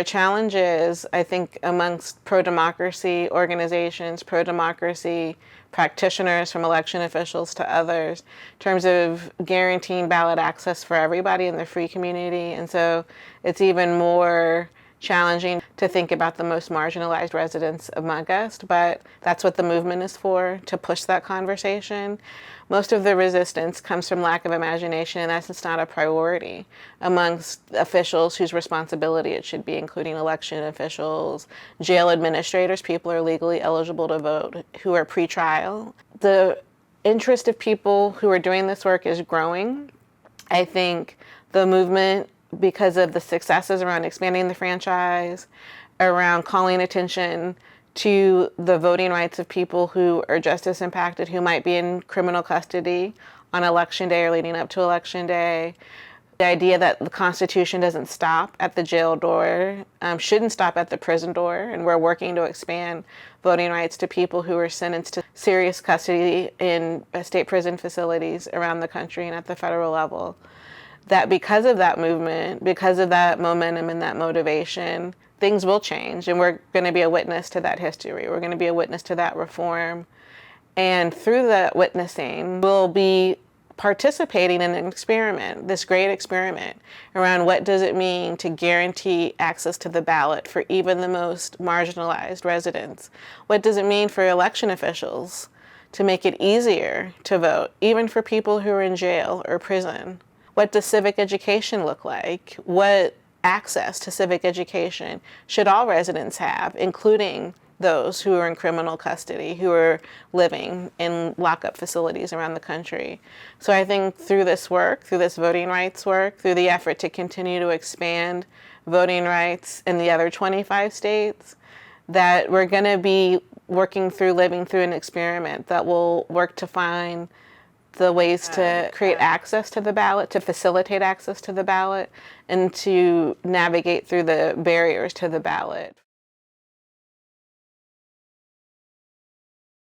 are challenges, I think, amongst pro-democracy organizations, pro-democracy practitioners, from election officials to others, in terms of guaranteeing ballot access for everybody in the free community. And so it's even more challenging to think about the most marginalized residents among us, but that's what the movement is for, to push that conversation. Most of the resistance comes from lack of imagination, and that's just not a priority amongst officials whose responsibility it should be, including election officials, jail administrators, people who are legally eligible to vote, who are pre-trial. The interest of people who are doing this work is growing. I think the movement, because of the successes around expanding the franchise, around calling attention to the voting rights of people who are justice impacted, who might be in criminal custody on election day or leading up to election day. The idea that the Constitution doesn't stop at the jail door, shouldn't stop at the prison door, and we're working to expand voting rights to people who are sentenced to serious custody in state prison facilities around the country and at the federal level. That because of that movement, because of that momentum and that motivation, things will change, and we're going to be a witness to that history. We're going to be a witness to that reform. And through that witnessing, we'll be participating in an experiment, this great experiment around what does it mean to guarantee access to the ballot for even the most marginalized residents? What does it mean for election officials to make it easier to vote, even for people who are in jail or prison? What does civic education look like? What access to civic education should all residents have, including those who are in criminal custody, who are living in lockup facilities around the country? So I think through this work, through this voting rights work, through the effort to continue to expand voting rights in the other 25 states, that we're going to be working through, living through an experiment that will work to find the ways to create access to the ballot, to facilitate access to the ballot, and to navigate through the barriers to the ballot.